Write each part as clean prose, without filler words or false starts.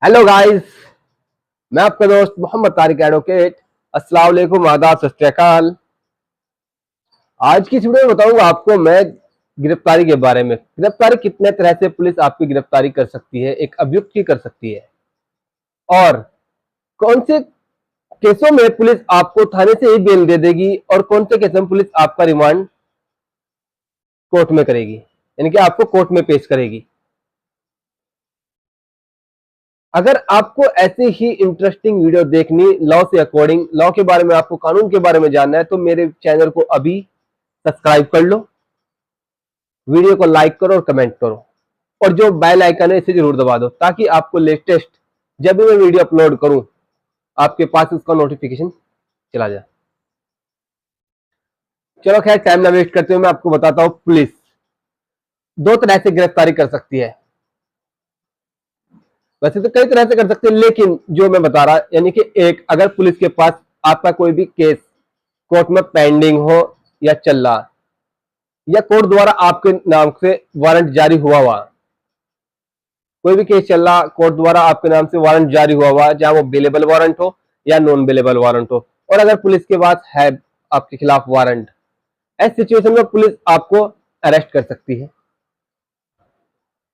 Hello guys, मैं आपका दोस्त मोहम्मद तारिक एडवोकेट। अस्सलाम वालेकुम, आदाब, सत श्री अकाल। आज की इस वीडियो में बताऊंगा आपको मैं गिरफ्तारी के बारे में। गिरफ्तारी कितने तरह से पुलिस आपकी गिरफ्तारी कर सकती है, एक अभियुक्त की कर सकती है, और कौन से केसों में पुलिस आपको थाने से ही बेल दे देगी और कौन से केसों में पुलिस आपका रिमांड कोर्ट में करेगी, यानी कि आपको कोर्ट में पेश करेगी। अगर आपको ऐसे ही इंटरेस्टिंग वीडियो देखनी लॉ से अकॉर्डिंग, लॉ के बारे में, आपको कानून के बारे में जानना है, तो मेरे चैनल को अभी सब्सक्राइब कर लो, वीडियो को लाइक करो और कमेंट करो, और जो बेल आइकन है इसे जरूर दबा दो ताकि आपको लेटेस्ट जब भी मैं वीडियो अपलोड करूं आपके पास उसका नोटिफिकेशन चला जाए। चलो खैर, टाइम ना वेस्ट करते हुए मैं आपको बताता हूं। पुलिस दो तरह से गिरफ्तारी कर सकती है। वैसे तो कई तरह से कर सकते हैं, लेकिन जो मैं बता रहा, यानी कि एक, अगर पुलिस के पास आपका कोई भी केस कोर्ट में पेंडिंग हो या चल रहा, या कोर्ट द्वारा आपके नाम से वारंट जारी हुआ, कोई भी केस चल रहा, कोर्ट द्वारा आपके नाम से वारंट जारी हुआ, चाहे वो बेलेबल वारंट हो या नॉन बेलेबल वारंट हो, और अगर पुलिस के पास है आपके खिलाफ वारंट, ऐसी सिचुएशन में पुलिस आपको अरेस्ट कर सकती है।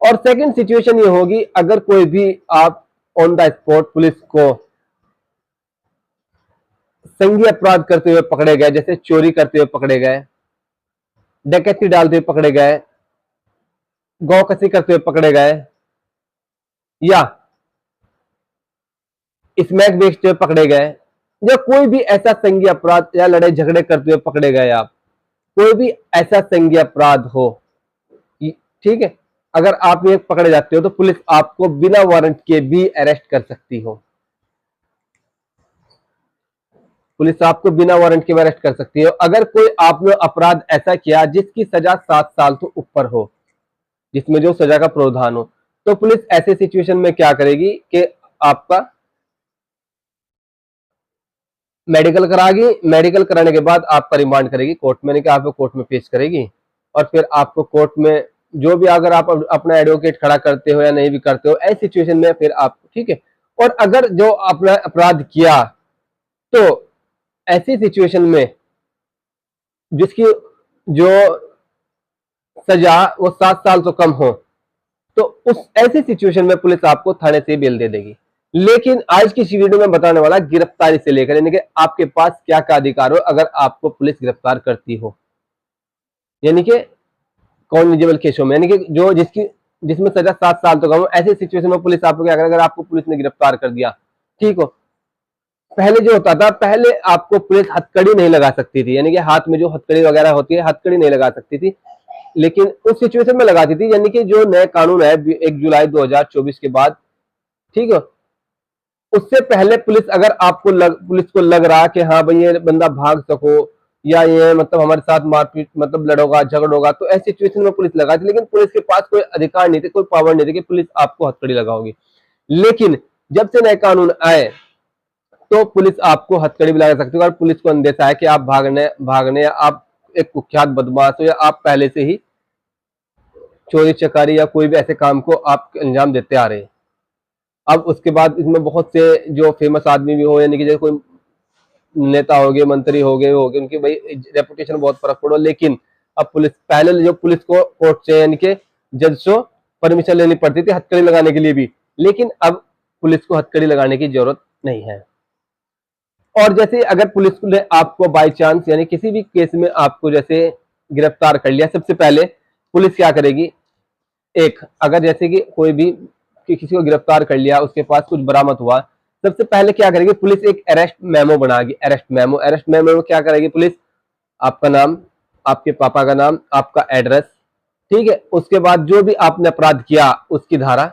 और सेकंड सिचुएशन ये होगी, अगर कोई भी आप ऑन द स्पॉट पुलिस को संज्ञेय अपराध करते हुए पकड़े गए, जैसे चोरी करते हुए पकड़े गए, डकैती डालते हुए पकड़े गए, गौकसी करते हुए पकड़े गए, या स्मैक बेचते हुए पकड़े गए, या कोई भी ऐसा संज्ञेय अपराध, या लड़ाई झगड़े करते हुए पकड़े गए, आप कोई भी ऐसा संज्ञेय अपराध हो, ठीक है, अगर आप ये पकड़े जाते हो तो पुलिस आपको बिना वारंट के भी अरेस्ट कर सकती हो। पुलिस आपको बिना वारंट के अरेस्ट कर सकती है। अगर कोई आपने अपराध ऐसा किया जिसकी सजा 7 साल तो ऊपर हो, जिसमें जो सजा का प्रावधान हो, तो पुलिस ऐसे सिचुएशन में क्या करेगी कि आपका मेडिकल कराएगी, मेडिकल कराने के बाद आपका रिमांड करेगी कोर्ट में, नहीं कि आपको कोर्ट में पेश करेगी, और फिर आपको कोर्ट में जो भी, अगर आप अपना एडवोकेट खड़ा करते हो या नहीं भी करते हो, ऐसी सिचुएशन में फिर आप, ठीक है। और अगर जो अपना अपराध किया, तो ऐसी सिचुएशन में जिसकी जो सजा वो 7 साल तो कम हो, तो उस ऐसी सिचुएशन में पुलिस आपको थाने से बेल दे देगी। लेकिन आज की इस वीडियो में बताने वाला गिरफ्तारी से लेकर, यानी कि आपके पास क्या क्या अधिकार हो अगर आपको पुलिस गिरफ्तार करती हो, यानी कि कॉग्निजेबल केसों में, यानी कि जो जिसमें सजा 7 साल तो कम हो, ऐसी सिचुएशन में पुलिस आपको क्या करेगी। अगर आपको पुलिस ने गिरफ्तार कर दिया, ठीक हो, पहले जो होता था, पहले आपको पुलिस हथकड़ी नहीं लगा सकती थी, यानी कि हाथ में जो हथकड़ी वगैरह होती है, हथकड़ी नहीं लगा सकती थी, लेकिन उस सिचुएशन में लगाती थी, यानी कि जो नया कानून है 1 जुलाई 2024 के बाद, ठीक है, उससे पहले पुलिस, अगर आपको पुलिस को लग रहा कि हाँ भाई ये बंदा भाग सको, या ये मतलब हमारे साथ मारपीट, मतलब लड़ोगा झगड़ोगा, तो ऐसी सिचुएशन में पुलिस लगाती, लेकिन पुलिस के पास कोई अधिकार नहीं थे, कोई पावर नहीं थी कि पुलिस आपको हथकड़ी लगाओगी। लेकिन जब से नए कानून आए तो पुलिस आपको हथकड़ी भी लगा सकती है। और पुलिस को अंदेशा है कि आप भागने या आप एक कुख्यात बदमाश हो, या आप पहले से ही चोरी चकारी या कोई भी ऐसे काम को आप अंजाम देते आ रहे हैं। अब उसके बाद इसमें बहुत से जो फेमस आदमी भी हो, यानी कि जैसे कोई नेता हो गए, मंत्री हो गए, उनकी भाई रेपुटेशन बहुत फर्क पड़ो, लेकिन अब पुलिस, पहले जो पुलिस को कोर्ट से, यानी कि जज से परमिशन लेनी पड़ती थी हथकड़ी लगाने के लिए भी, लेकिन अब पुलिस को हथकड़ी लगाने की जरूरत नहीं है। और जैसे अगर पुलिस ने आपको बाय चांस, यानी किसी भी केस में आपको जैसे गिरफ्तार कर लिया, सबसे पहले पुलिस क्या करेगी, एक, अगर जैसे कि कोई भी किसी को गिरफ्तार कर लिया, उसके पास कुछ बरामद हुआ, सबसे पहले क्या करेगी पुलिस, एक अरेस्ट मेमो बनाएगी। अरेस्ट मेमो में क्या करेगी पुलिस, आपका नाम, आपके पापा का नाम, आपका एड्रेस, ठीक है, उसके बाद जो भी आपने अपराध किया उसकी धारा,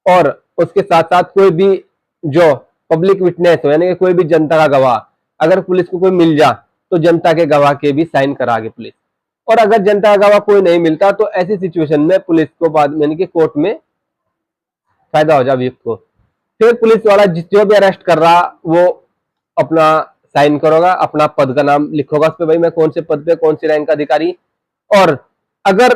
और उसके साथ साथ कोई भी जो पब्लिक विटनेस हो, यानी कि कोई भी जनता का गवाह, अगर पुलिस को कोई मिल जा तो जनता के गवाह के भी साइन करागे पुलिस। और अगर जनता का गवाह कोई नहीं मिलता तो ऐसी सिचुएशन में पुलिस को बाद में, यानी कि कोर्ट में फायदा हो जाए अभियुक्त को, फिर पुलिस वाला जो भी अरेस्ट कर रहा वो अपना साइन करोगा, अपना पद का नाम लिखोगा उस पर, भाई मैं कौन से पद पे, कौन सी रैंक का अधिकारी। और अगर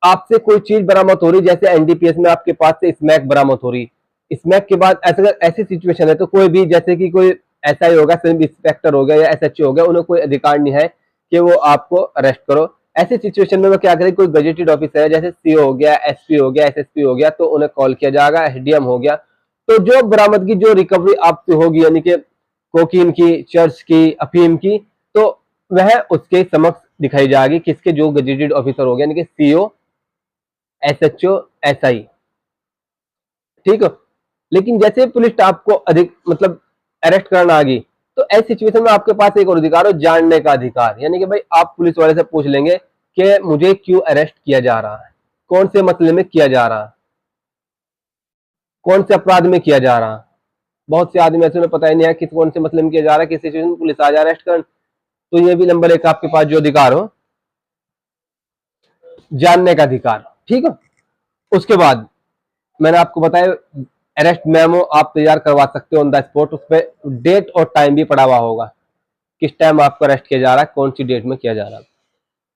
आपसे कोई चीज बरामद हो रही, जैसे एनडीपीएस में आपके पास से स्मैक बरामद हो रही, स्मैक के बाद अगर ऐसी सिचुएशन है तो कोई भी, जैसे कि कोई एसआई होगा, सब इंस्पेक्टर हो गया या एसएचओ हो गया, उन्हें कोई अधिकार नहीं है कि वो आपको अरेस्ट करो। ऐसी सिचुएशन में वो क्या करें, कोई गजेटेड ऑफिसर है जैसे सीओ हो गया, एसपी हो गया, एसएसपी हो गया, तो उन्हें कॉल किया जाएगा, एसडीएम हो गया। तो जो बरामदगी, जो रिकवरी आपसे होगी, यानी कि कोकीन की, चर्च की, अफीम की, तो वह उसके समक्ष दिखाई जाएगी, किसके, जो गजेटेड ऑफिसर हो गया, यानी कि सीओ, एसएचओ, एसआई। ठीक है। लेकिन जैसे पुलिस आपको अधिक मतलब अरेस्ट करना आ गई, तो ऐसी सिचुएशन में आपके पास एक और अधिकार हो, जानने का अधिकार। यानी कि भाई आप पुलिस वाले से पूछ लेंगे कि मुझे क्यों अरेस्ट किया जा रहा है, कौन से मसले में किया जा रहा है, कौन से अपराध में किया जा रहा है। बहुत से आदमी ऐसे, उन्हें पता ही नहीं है कि कौन से मसले में किया जा रहा है, किस सिचुएशन में पुलिस आ जाए अरेस्ट कर। तो ये भी नंबर एक आपके पास जो अधिकार हो, जानने का अधिकार। ठीक है। उसके बाद मैंने आपको बताया, अरेस्ट मेमो आप तैयार करवा सकते हो ऑन द स्पॉट, उस पर डेट और टाइम भी पड़ा हुआ होगा, किस टाइम आपको अरेस्ट किया जा रहा है, कौन सी डेट में किया जा रहा है।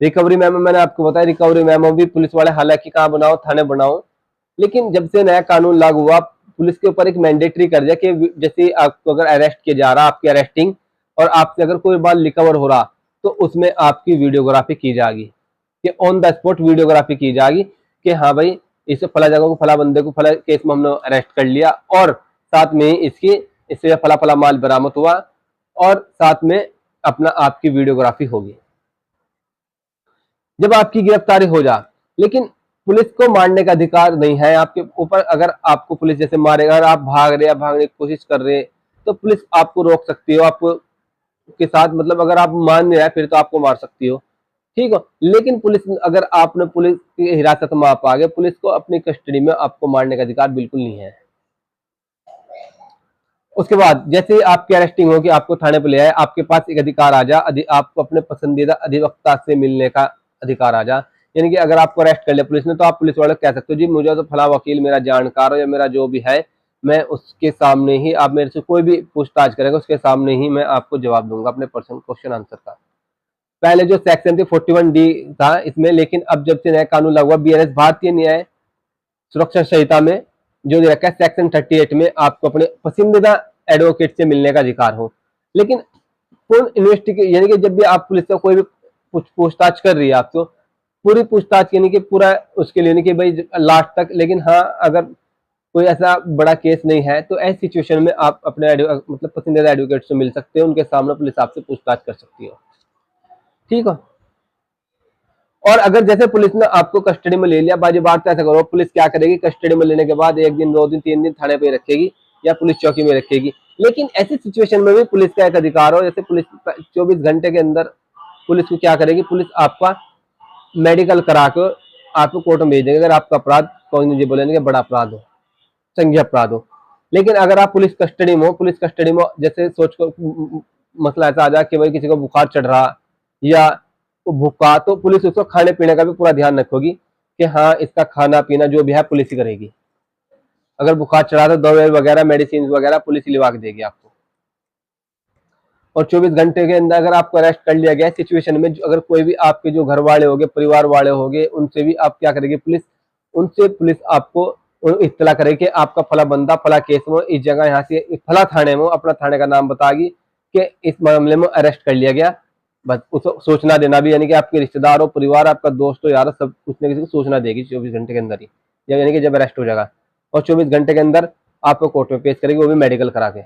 रिकवरी मेमो मैंने आपको बताया, रिकवरी मेमो भी पुलिस वाले हालांकि कहाँ बनाओ, थाने बनाओ, लेकिन जब से नया कानून लागू हुआ, पुलिस के ऊपर एक मैंडेटरी कर दिया कि जैसे आपको अगर अरेस्ट किया जा रहा, आपकी अरेस्टिंग, और आपसे अगर कोई बाल रिकवर हो रहा, तो उसमें आपकी वीडियोग्राफी की जाएगी, कि ऑन द स्पॉट वीडियोग्राफी की जाएगी कि हाँ भाई, इस फला जगह को, फला बंदे को, फला केस में हमने अरेस्ट कर लिया, और साथ में इसकी, इससे फला फला माल बरामद हुआ, और साथ में अपना आपकी वीडियोग्राफी होगी जब आपकी गिरफ्तारी हो जा। लेकिन पुलिस को मारने का अधिकार नहीं है आपके ऊपर। अगर आपको पुलिस जैसे मारेगा, अगर आप भाग रहे या भागने की कोशिश कर रहे, तो पुलिस आपको रोक सकती हो, आपको के साथ मतलब अगर आप मान नहीं रहे फिर तो आपको मार सकती हो। ठीक है। लेकिन पुलिस, अगर आपने पुलिस की हिरासत में आप आ गए, पुलिस को अपनी कस्टडी में आपको मारने का अधिकार बिल्कुल नहीं है। उसके बाद जैसे ही आपकी अरेस्टिंग होगी, आपको थाने पर ले आए, आपके पास एक अधिकार आ जा, आपको अपने पसंदीदा अधिवक्ता से मिलने का अधिकार आ जा। यानी कि अगर आपको अरेस्ट कर लिया पुलिस ने, तो आप पुलिस वाले को कह सकते हो, जी मुझे तो फला वकील मेरा जानकार हो या मेरा जो भी है, मैं उसके सामने ही, आप मेरे से कोई भी पूछताछ करेगा उसके सामने ही मैं आपको जवाब दूंगा अपने पर्सन क्वेश्चन आंसर का। पहले जो सेक्शन थी 41D था इसमें, लेकिन अब जब से नया कानून लागू हुआ, बीएनएस भारतीय न्याय सुरक्षा संहिता में जो दे रखा है सेक्शन 38 में, आपको अपने पसंदीदा एडवोकेट से मिलने का अधिकार हो। लेकिन पूर्ण इन्वेस्टिगेशन, यानी कि जब भी आप पुलिस का कोई भी पूछताछ कर रही है आपको, पूरी पूछताछ यानी कि पूरा उसके लिए, कि भाई लास्ट तक। लेकिन हाँ, अगर कोई ऐसा बड़ा केस नहीं है, तो ऐसी सिचुएशन में आप अपने मतलब पसंदीदा एडवोकेट से मिल सकते हो, उनके सामने पुलिस आपसे पूछताछ कर सकती है। ठीक है। और अगर जैसे पुलिस ने आपको कस्टडी में ले लिया, बाजी बात तो ऐसा करो, पुलिस क्या करेगी, कस्टडी में लेने के बाद 1 दिन 2 दिन 3 दिन थाने पे रखेगी या पुलिस चौकी में रखेगी। लेकिन ऐसी सिचुएशन में भी पुलिस का एक अधिकार हो, जैसे पुलिस 24 घंटे के अंदर पुलिस को क्या करेगी, पुलिस आपका मेडिकल करा के आपको कोर्ट में भेज देगी, अगर आपका अपराध कॉग्निजेबल यानी कि बड़ा अपराध हो, संज्ञेय अपराध हो। लेकिन अगर आप पुलिस कस्टडी में हो, पुलिस कस्टडी में जैसे सोच को मसला ऐसा आ जाए कि भाई किसी को बुखार चढ़ रहा या भूखा, तो पुलिस उसको खाने पीने का भी पूरा ध्यान रखेगी कि हाँ, इसका खाना पीना जो भी है पुलिस ही करेगी। अगर बुखार चढ़ा तो दवाई वगैरह, मेडिसिन वगैरह पुलिस ही लिवा के देगी आपको। और 24 घंटे के अंदर अगर आपको अरेस्ट कर लिया गया सिचुएशन में, अगर कोई भी आपके जो घर वाले होंगे, परिवार वाले होंगे, उनसे भी आप क्या करेगी पुलिस, उनसे पुलिस आपको इत्तला करेगी कि आपका फला बंदा फला केस में इस जगह, यहाँ से फला थाने में, अपना थाने का नाम बताएगी कि इस मामले में अरेस्ट कर लिया गया। बस उसको सूचना देना भी, यानी कि आपके रिश्तेदार हो, परिवार, आपका दोस्त हो, यार, सब कुछ न किसी को सूचना देगी 24 घंटे के अंदर ही, यानी कि जब अरेस्ट हो जाएगा। और 24 घंटे के अंदर आपको कोर्ट में पेश करेगी, वो भी मेडिकल करा के।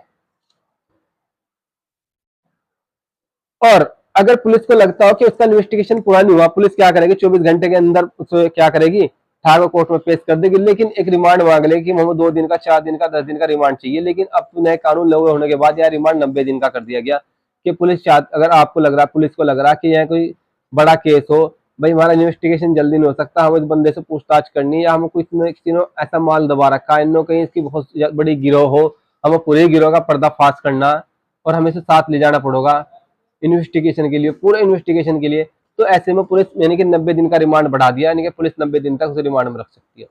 और अगर पुलिस को लगता हो कि उसका इन्वेस्टिगेशन पूरा नहीं हुआ, पुलिस क्या करेगी, 24 घंटे के अंदर उसे क्या करेगी, ठाकुर कोर्ट में पेश कर देगी। लेकिन एक रिमांड मांग लेगी कि हमें 2 दिन का, 4 दिन का, 10 दिन का रिमांड चाहिए। लेकिन अब तो नए कानून लागू होने के बाद यह रिमांड 90 दिन का कर दिया गया कि पुलिस अगर आपको लग रहा, पुलिस को लग रहा कि यह कोई बड़ा केस हो, भाई हमारा इन्वेस्टिगेशन जल्दी नहीं हो सकता, हमें इस बंदे से पूछताछ करनी, या हमको किसी ने ऐसा माल दबा रखा है, इन्होंने कहीं इसकी बहुत बड़ी गिरोह हो, हमें पूरे गिरोह का पर्दाफाश करना और हमें इसे साथ ले जाना पड़ेगा इन्वेस्टिगेशन के लिए, पूरे इन्वेस्टिगेशन के लिए। तो ऐसे में पुलिस यानी कि 90 दिन का रिमांड बढ़ा दिया, यानी कि पुलिस 90 दिन तक उसे रिमांड में रख सकती है।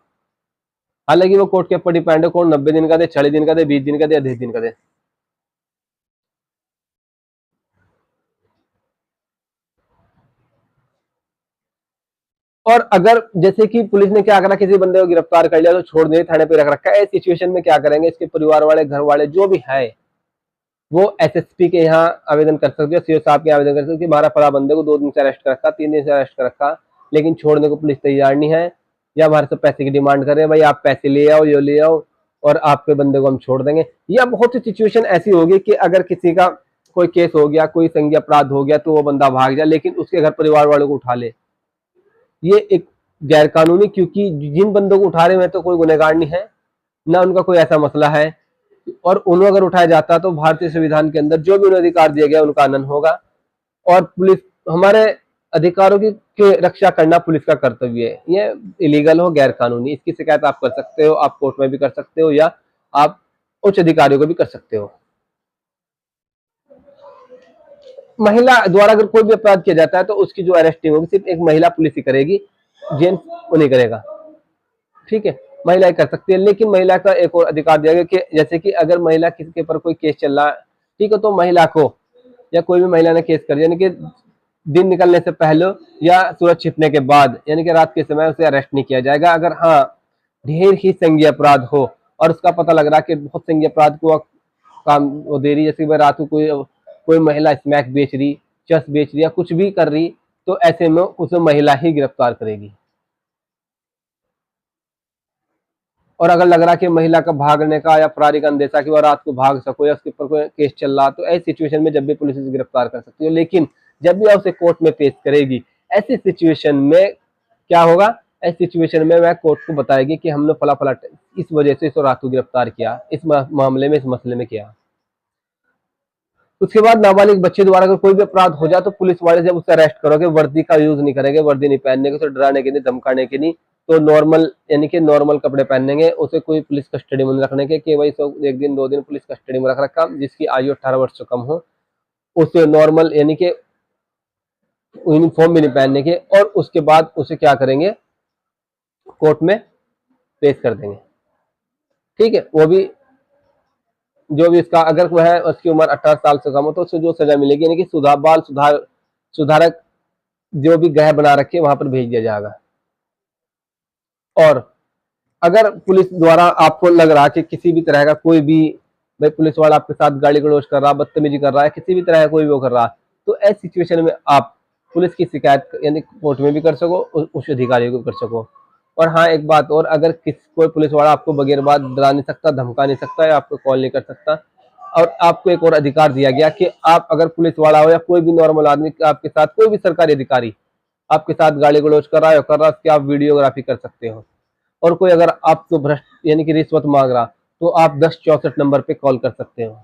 हालांकि वो कोर्ट के ऊपर डिपेंड है, कौन 90 दिन का दे, 40 दिन का दे, 20 दिन का दे या 10 दिन का दे। और अगर जैसे कि पुलिस ने क्या करा, किसी बंदे को गिरफ्तार कर लिया तो छोड़ दिया, थाने पे रख रखा है, इस सिचुएशन में क्या करेंगे, इसके परिवार वाले, घर वाले जो भी है, वो एसएसपी के यहाँ आवेदन कर सकते हो, सीओ साहब के आवेदन कर सकते हो, हमारा फला बंदे को 2 दिन से अरेस्ट कर रखा, 3 दिन से अरेस्ट कर रखा, लेकिन छोड़ने को पुलिस तैयार नहीं है, या हमारे से पैसे की डिमांड कर रहे हैं, भाई आप पैसे ले आओ, ये ले आओ और आपके बंदे को हम छोड़ देंगे। या बहुत सी सिचुएशन ऐसी होगी कि अगर किसी का कोई केस हो गया, कोई संज्ञेय अपराध हो गया, तो वो बंदा भाग जाए, लेकिन उसके घर परिवार वालों को उठा ले, ये एक गैर कानूनी, क्योंकि जिन बंदों को उठा रहे हैं तो कोई गुनहगार नहीं है, ना उनका कोई ऐसा मसला है, और उन्हें अगर उठाया जाता तो भारतीय संविधान के अंदर जो भी उन्हें अधिकार दिया गया उनका आनंद होगा। और पुलिस, हमारे अधिकारों की रक्षा करना पुलिस का कर्तव्य है। ये इलीगल हो, गैर कानूनी, इसकी शिकायत आप कर सकते हो, आप कोर्ट में भी कर सकते हो, या आप उच्च अधिकारियों को भी कर सकते हो। महिला द्वारा अगर कोई भी अपराध किया जाता है तो उसकी जो अरेस्टिंग होगी सिर्फ एक महिला पुलिस ही करेगी, जेंट्स वो नहीं करेगा, ठीक है, महिला कर सकती है। लेकिन महिला का एक और अधिकार दिया गया कि जैसे कि अगर महिला किसी के ऊपर कोई केस चल रहा है, ठीक है, तो महिला को, या कोई भी महिला ने केस कर दिया, यानी कि दिन निकलने से पहले या सूरज छिपने के बाद, यानी कि रात के समय, उसे अरेस्ट नहीं किया जाएगा। अगर हाँ ढेर ही संज्ञेय अपराध हो और उसका पता लग रहा है कि बहुत संज्ञेय अपराध को काम वो दे रही, जैसे कि रात को कोई महिला स्मैक बेच रही, चस बेच रही, या कुछ भी कर रही, तो ऐसे में उसे महिला ही गिरफ्तार करेगी। और अगर लग रहा है कि महिला का भागने का या फरारी का अंदेशा कि वह रात को भाग सको, या उसके ऊपर कोई केस चल रहा, तो ऐसी सिचुएशन में जब भी पुलिस उसे गिरफ्तार कर सकती है। लेकिन जब भी वह उसे कोर्ट में पेश करेगी, ऐसी सिचुएशन में क्या होगा, ऐसी सिचुएशन में वह कोर्ट को बताएगी कि हमने फला फला इस वजह से इसको रात को गिरफ्तार किया, इस मामले में, इस मसले में किया। उसके बाद नाबालिग बच्चे द्वारा अगर कोई भी अपराध हो जाए तो पुलिस वाले जब उसे अरेस्ट करोगे, वर्दी का यूज नहीं करेंगे, वर्दी नहीं पहनने के, उसे डराने के नहीं, धमकाने के नहीं, तो नॉर्मल, यानी कि नॉर्मल कपड़े पहनेंगे, उसे कोई पुलिस कस्टडी में रखने के, कि भाई 1 दिन 2 दिन पुलिस कस्टडी में रख रखा, जिसकी आयु 18 वर्ष से कम हो, उसे नॉर्मल, यानी कि यूनिफॉर्म भी नहीं पहनने के, और उसके बाद उसे क्या करेंगे, कोर्ट में पेश कर देंगे, ठीक है। वो भी जो भी इसका, अगर वह उसकी उम्र 18 साल से कम हो तो उसे जो सजा मिलेगी, यानी कि सुधारक जो भी गृह बना रखे वहां पर भेज दिया जाएगा। और अगर पुलिस द्वारा आपको लग रहा है कि किसी भी तरह का कोई भी, भाई पुलिस वाला आपके साथ गाली गलौज कर रहा, बदतमीजी कर रहा है, किसी भी तरह का कोई भी वो कर रहा, तो ऐसी सिचुएशन में आप पुलिस की शिकायत यानी कोर्ट में भी कर सको, उस अधिकारी को कर सको। और हाँ एक बात और, अगर कोई पुलिस वाला आपको बगैर बात डरा नहीं सकता, धमका नहीं सकता, या आपको कॉल नहीं कर सकता, और आपको एक और अधिकार दिया गया कि आप अगर पुलिस वाला हो या कोई भी नॉर्मल आदमी आपके साथ, कोई भी सरकारी अधिकारी आपके साथ गाली गलौज कर रहा है, उसकी आप वीडियोग्राफी कर सकते हो। और कोई अगर आपको भ्रष्ट यानी कि रिश्वत मांग रहा, तो आप 1064 नंबर पे कॉल कर सकते हो।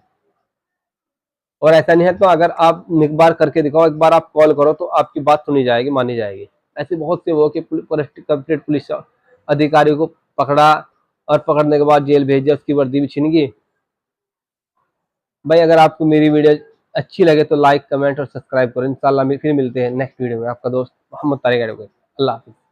और ऐसा नहीं है तो अगर आप एक बार करके दिखाओ, एक बार आप कॉल करो तो आपकी बात सुनी जाएगी, मानी जाएगी। ऐसे बहुत से वो कि कंप्लीट पुलिस अधिकारी को पकड़ा, और पकड़ने के बाद जेल भेज दिया, उसकी वर्दी भी छीन गई। भाई अगर आपको मेरी वीडियो अच्छी लगे तो लाइक, कमेंट और सब्सक्राइब करो। इंशाल्लाह फिर मिलते हैं नेक्स्ट वीडियो में। आपका दोस्त मोहम्मद तारिक। अल्लाह हाफिज़।